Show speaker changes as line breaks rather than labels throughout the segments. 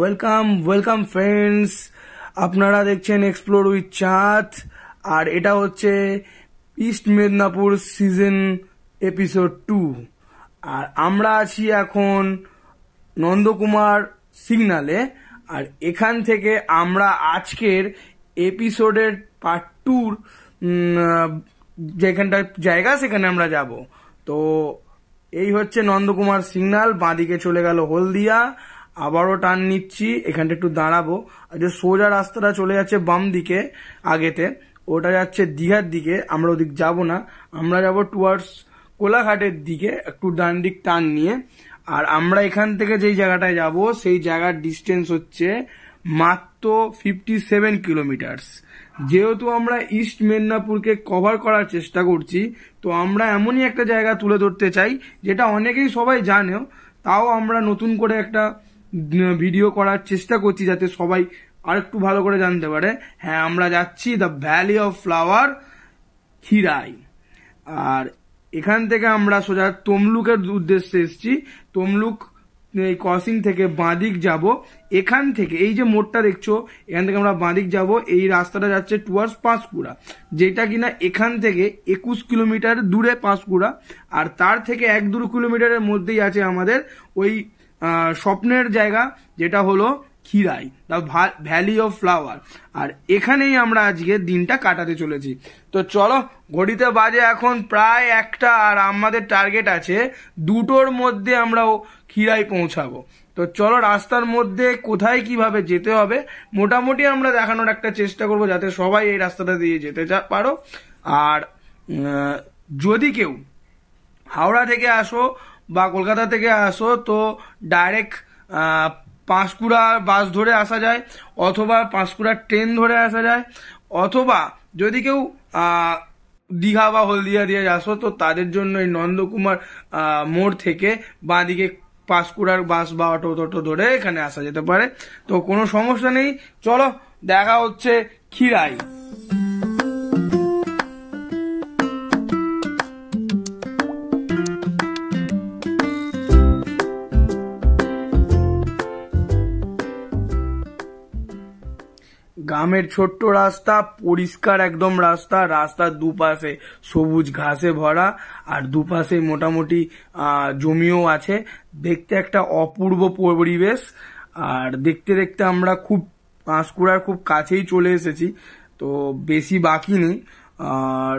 Welcome friends, আপনারা দেখছেন explore with চাঁদ। আর এটা হচ্ছে ইস্ট মেদিনীপুর সিজন এপিসোড 2। আর আমরা আছি এখন নন্দকুমার সিগনালে। আর এখান থেকে আমরা আজকের এপিসোডের পার্ট 2 যেখানটা জায়গা সেখানে আমরা যাব। তো এই হচ্ছে নন্দকুমার সিগন্যাল, বাঁদিকে চলে গেল হলদিয়া। আবারও টার্ন নিচ্ছি, এখানটা একটু দাঁড়াবো। আর যে সোজা রাস্তাটা চলে যাচ্ছে বাম দিকে আগেতে, ওটা যাচ্ছে দীঘার দিকে। আমরা ওদিক যাব না, আমরা যাব টুয়ার্ডস কোলাঘাটের দিকে, একটু ডান দিক টার্ন নিয়ে। আর আমরা এখান থেকে যেই জায়গাটায় যাব সেই জায়গার ডিস্টেন্স হচ্ছে মাত্র 57 কিলোমিটার্স। যেহেতু আমরা ইস্ট মেদিনীপুরকে কভার করার চেষ্টা করছি, তো আমরা এমনই একটা জায়গা তুলে ধরতে চাই যেটা অনেকেই সবাই জানেও, তাও আমরা নতুন করে একটা ভিডিও করার চেষ্টা করছি যাতে সবাই আর একটু ভালো করে জানতে পারে। হ্যাঁ, আমরা যাচ্ছি the valley of flower, Khirai. আর এখান থেকে আমরা সোজা তমলুকের উদ্দেশ্যে এসেছি। তমলুক এই ক্রসিং থেকে বাঁদিক যাব। এখান থেকে এই যে মোড়টা দেখছো, এখান থেকে আমরা বাঁদিক যাব। এই রাস্তাটা যাচ্ছে টুয়ার্ডস পাঁশকুড়া, যেটা কিনা এখান থেকে 21 কিলোমিটার দূরে পাঁশকুড়া। আর তার থেকে 1-2 কিলোমিটারের মধ্যেই আছে আমাদের ওই স্বপ্নের জায়গা, যেটা হলো Khirai, the valley of flower. আর এখানেই আমরা আজকে দিনটা কাটাতে চলেছি। তো চলো, ঘড়িতে বাজে এখন প্রায় 1টা, আর আমাদের টার্গেট আছে 2টোর মধ্যে আমরা খিরাই পৌঁছাবো। তো চলো, রাস্তার মধ্যে কোথায় কিভাবে যেতে হবে মোটামুটি আমরা দেখানোর একটা চেষ্টা করব, যাতে সবাই এই রাস্তাটা দিয়ে যেতে পারো। আর যদি কেউ হাওড়া থেকে আসো বা কলকাতা থেকে আসো, তো ডাইরেক্ট পাঁশকুড়া বাস ধরে আসা যায়, অথবা পাঁশকুড়ার ট্রেন ধরে আসা যায়, অথবা যদি কেউ দীঘা বা হলদিয়া দিয়ে আসো, তো তাদের জন্য এই নন্দকুমার মোড় থেকে বাঁদিকে পাঁশকুড়ার বাস বা অটো ধরে এখানে আসা যেতে পারে। তো কোনো সমস্যা নেই, চলো দেখা হচ্ছে খিরাই। গ্রামের ছোট্ট রাস্তা, পরিষ্কার একদম রাস্তার দুপাশে সবুজ ঘাসে ভরা, আর দুপাশে মোটামুটি জমিও আছে। দেখতে একটা অপূর্ব পরিবেশ। আর দেখতে দেখতে আমরা খুব পাঁশকুড়ার খুব কাছেই চলে এসেছি, তো বেশি বাকি নেই। আর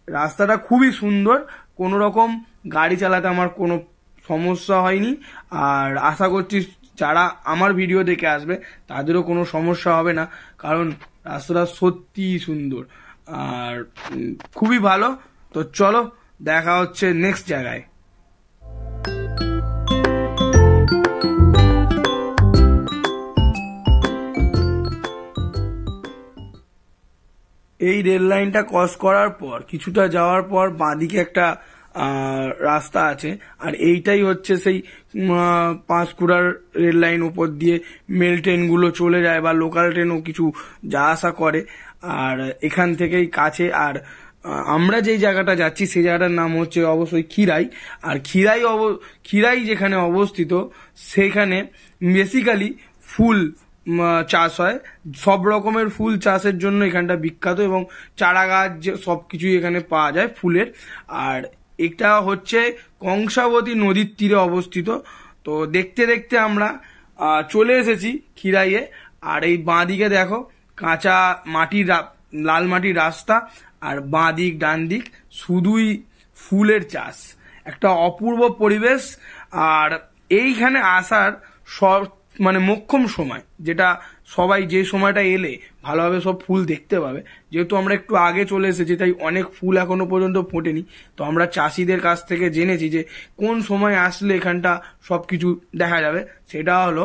রাস্তাটা খুবই সুন্দর, কোনো রকম গাড়ি চালাতে আমার কোনো সমস্যা হয়নি। আর আশা করছি যারা আমার ভিডিও দেখে আসবে তাদেরও কোনো সমস্যা হবে না, কারণ রাস্তাটা সত্যিই সুন্দর আর খুবই ভালো। তো চলো, দেখা হচ্ছে নেক্সট জায়গায়। এই রেল লাইনটা ক্রস করার পর কিছুটা যাওয়ার পর বাঁদিকে একটা রাস্তা আছে, আর এইটাই হচ্ছে সেই পাঁশকুড়ার রেল লাইন উপর দিয়ে মেল ট্রেনগুলো চলে যায়, বা লোকাল ট্রেনও কিছু যা আসা করে। আর এখান থেকেই কাছে। আর আমরা যেই জায়গাটা যাচ্ছি সেই জায়গাটার নাম হচ্ছে অবশ্যই খিরাই। আর খিরাই যেখানে অবস্থিত, সেখানে বেসিক্যালি ফুল চাষ হয়। সব রকমের ফুল চাষের জন্য এখানটা বিখ্যাত, এবং চারা গাছ সবকিছুই এখানে পাওয়া যায় ফুলের। আর এটা হচ্ছে কংসাবতী নদীর তীরে অবস্থিত। তো দেখতে দেখতে আমরা চলে এসেছি খিরাইয়ে। আর এই বাঁদিকে দেখো, কাঁচা মাটির লাল মাটির রাস্তা, আর বাঁদিক ডান দিক শুধুই ফুলের চাষ, একটা অপূর্ব পরিবেশ। আর এইখানে আসার মোক্ষম সময়, যেটা সবাই যে সময়টা এলে ভালোভাবে সব ফুল দেখতে পাবে। যেহেতু আমরা একটু আগে চলে এসেছি, তাই অনেক ফুল এখনো পর্যন্ত ফোটেনি। তো আমরা চাষিদের কাছ থেকে জেনেছি যে কোন সময় আসলে এখানটা সবকিছু দেখা যাবে। সেটা হলো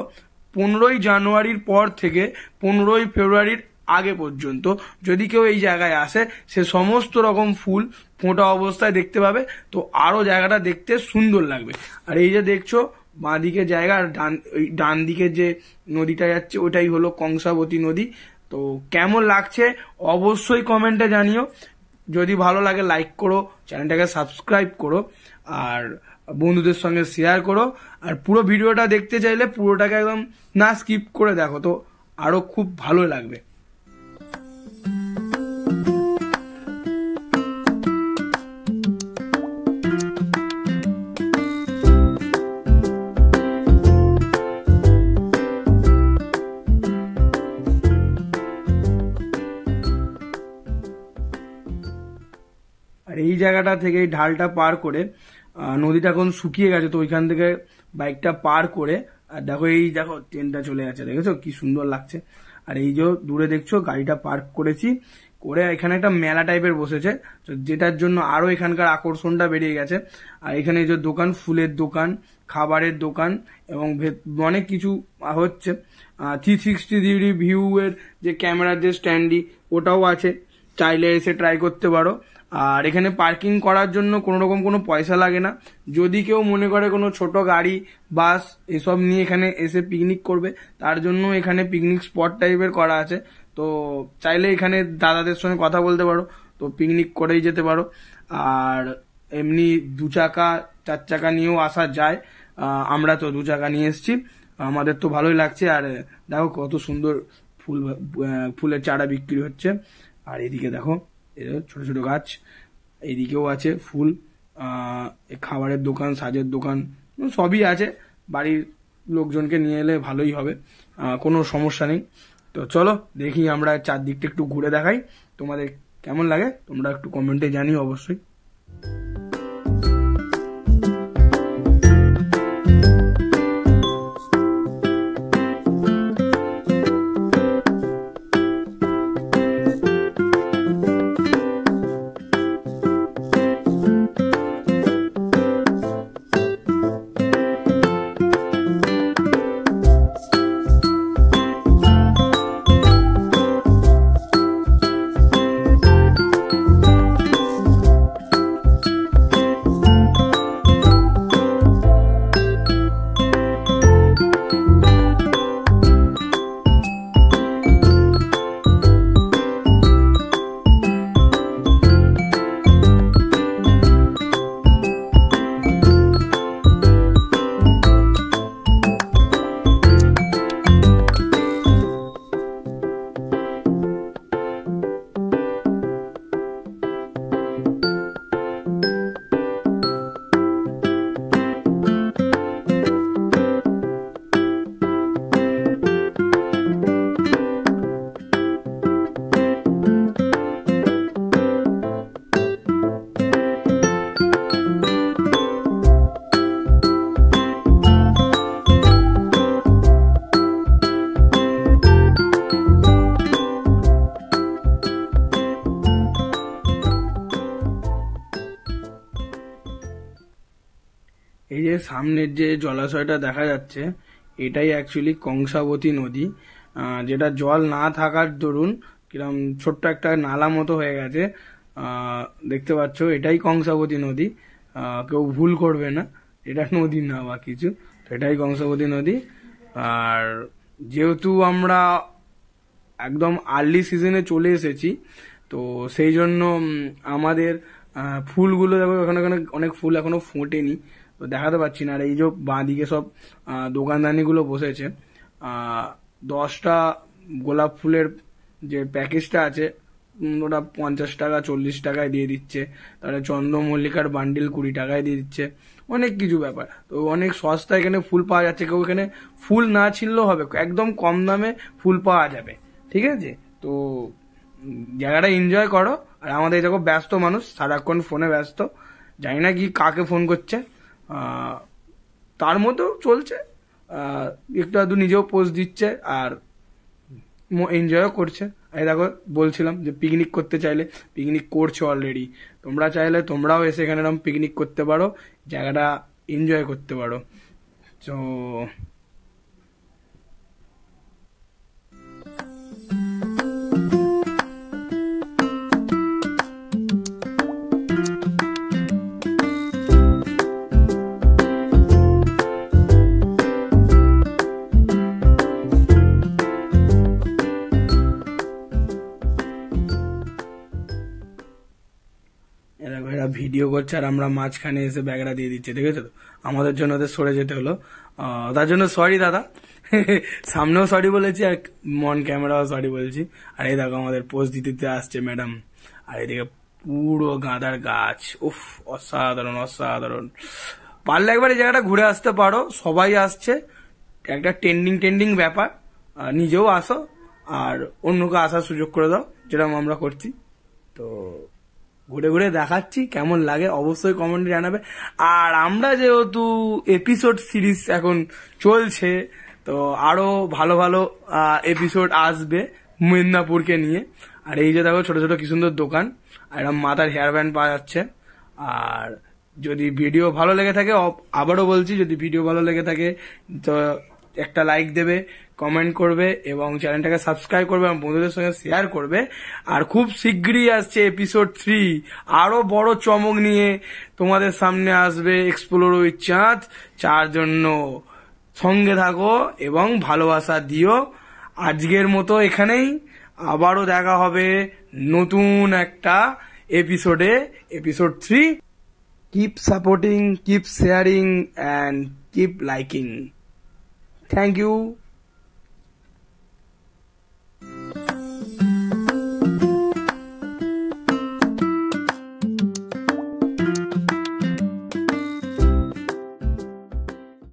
15ই জানুয়ারির পর থেকে 15ই ফেব্রুয়ারির আগে পর্যন্ত যদি কেউ এই জায়গায় আসে, সে সমস্ত রকম ফুল ফোটা অবস্থায় দেখতে পাবে। তো আরো জায়গাটা দেখতে সুন্দর লাগবে। আর এই যে দেখছো বাঁদিকে জায়গা, আর ডান দিকে যে নদীটা যাচ্ছে ওটাই হলো কংসাবতী নদী। তো কেমন লাগছে অবশ্যই কমেন্টে জানিও। যদি ভালো লাগে লাইক করো, চ্যানেলটাকে সাবস্ক্রাইব করো। আর বন্ধুদের সঙ্গে শেয়ার করো। আর পুরো ভিডিওটা দেখতে চাইলে পুরোটাকে একদম না স্কিপ করে দেখো, তো আরো খুব ভালো লাগবে। আর এই জায়গাটা থেকে এই ঢালটা পার করে নদীটা এখন শুকিয়ে গেছে, তো ওইখান থেকে বাইকটা পার করে, আর দেখো এই দেখো ট্রেনটা চলে গেছে, দেখেছো কি সুন্দর লাগছে। আর এই যে দূরে দেখছো গাড়িটা পার্ক করেছি, করে এখানে একটা মেলা টাইপের বসেছে, তো যেটার জন্য আরো এখানকার আকর্ষণটা বেরিয়ে গেছে। আর এখানে এই যে দোকান, ফুলের দোকান, খাবারের দোকান এবং অনেক কিছু হচ্ছে। 360 ডিগ্রি ভিউ এর যে ক্যামেরার যে স্ট্যান্ডি ওটাও আছে, চাইলে এসে ট্রাই করতে পারো। আর এখানে পার্কিং করার জন্য কোনো রকম কোনো পয়সা লাগে না। যদি কেউ মনে করে কোনো ছোট গাড়ি, বাস এসব নিয়ে এখানে এসে পিকনিক করবে, তার জন্য এখানে পিকনিক স্পট টাইপের করা আছে। তো চাইলে এখানে দাদাদের সঙ্গে কথা বলতে পারো, তো পিকনিক করেই যেতে পারো। আর এমনি 2 চাকা 4 চাকা নিয়েও আসা যায়। আমরা তো 2 চাকা নিয়ে এসেছি, আমাদের তো ভালোই লাগছে। আর দেখো কত সুন্দর ফুলের চারা বিক্রি হচ্ছে। আর এদিকে দেখো ছোট ছোট গাছ, এইদিকেও আছে ফুল, খাবারের দোকান, সাজের দোকান সবই আছে। বাড়ির লোকজনকে নিয়ে এলে ভালোই হবে, কোনো সমস্যা নেই। তো চলো দেখি আমরা চারদিকটা একটু ঘুরে দেখাই, তোমাদের কেমন লাগে তোমরা একটু কমেন্টে জানিও অবশ্যই। এই যে সামনের যে জলাশয়টা দেখা যাচ্ছে, এটাই অ্যাকচুয়ালি কংসাবতী নদী, যেটা জল না থাকার দরুন কিরম ছোট্ট একটা নালা মতো হয়ে গেছে। দেখতে পাচ্ছ এটাই কংসাবতী নদী, কেউ ভুল করবে না, এটা নদী না বা কিছু, তো এটাই কংসাবতী নদী। আর যেহেতু আমরা একদম আর্লি সিজনে চলে এসেছি, তো সেই জন্য আমাদের ফুলগুলো দেখো এখানে অনেক ফুল এখনো ফোটেনি, তো দেখাতে পাচ্ছি না। আর এই যে বাঁদিকে সব দোকানদানিগুলো বসেছে, 10টা গোলাপ ফুলের যে প্যাকেজটা আছে ওটা 50 টাকা 40 টাকায় দিয়ে দিচ্ছে, তারপরে চন্দ্রমল্লিকার বান্ডিল 20 টাকায় দিয়ে দিচ্ছে, অনেক কিছু ব্যাপার। তো অনেক সস্তা এখানে ফুল পাওয়া যাচ্ছে, কেউ এখানে ফুল না ছিললেও হবে, একদম কম দামে ফুল পাওয়া যাবে, ঠিক আছে। তো জায়গাটা এনজয় করো। আর আমাদের দেখো ব্যস্ত মানুষ, সারাক্ষণ ফোনে ব্যস্ত, জানি না কি কাকে ফোন করছে, তার মধ্যেও চলছে, একটু আধটু নিজেও পোস্ট দিচ্ছে আর এনজয়ও করছে। এই দেখো বলছিলাম যে পিকনিক করতে চাইলে পিকনিক করছে অলরেডি, তোমরা চাইলে তোমরাও এসে এখানে এরকম পিকনিক করতে পারো, জায়গাটা এনজয় করতে পারো। তো এরা এরা ভিডিও করছে আর আমরা মাঝখানে এসে ব্যাগটা দিয়ে দিচ্ছে, দেখেছো তো? আমাদের জন্য ওদের সরে যেতে হলো, তার জন্য সরি দাদা। সামনেও সরি বলেছি আর মন ক্যামেরাও সরি বলছি। আর এই দেখো আমাদের পোস্ট দিতে দিতে আসছে ম্যাডাম। আর এদিকে পুরো গাঁদার গাছ, উফ অসাধারণ অসাধারণ। পারলে একবার এই জায়গাটা ঘুরে আসতে পারো, সবাই আসছে, একটা টেন্ডিং ব্যাপার। নিজেও আসো আর অন্যকে আসার সুযোগ করে দাও, যেরকম আমরা করছি। তো ঘুরে ঘুরে দেখাচ্ছি, কেমন লাগে অবশ্যই কমেন্টে জানাবে। আর আমরা যেহেতু এপিসোড সিরিজ এখন চলছে, তো আরো ভালো ভালো এপিসোড আসবে মেদিনীপুরকে নিয়ে। আর এই যে দেখো ছোট ছোট কি সুন্দর দোকান, আর এরকম মাথার হেয়ার ব্যান্ড পাওয়া যাচ্ছে। আর যদি ভিডিও ভালো লেগে থাকে, আবারও বলছি, যদি ভিডিও ভালো লেগে থাকে তো একটা লাইক দেবে, কমেন্ট করবে এবং চ্যানেলটাকে সাবস্ক্রাইব করবে এবং বন্ধুদের সঙ্গে শেয়ার করবে। আর খুব শীঘ্রই আসছে এপিসোড 3, আরো বড় চমক নিয়ে তোমাদের সামনে আসবে এক্সপ্লোর উইথ চাঁদ। যার জন্য সঙ্গে থাকো এবং ভালোবাসা দিও। আজকের মতো এখানেই, আবারও দেখা হবে নতুন একটা এপিসোডে, episode 3। Keep supporting, keep sharing and keep liking. Thank you.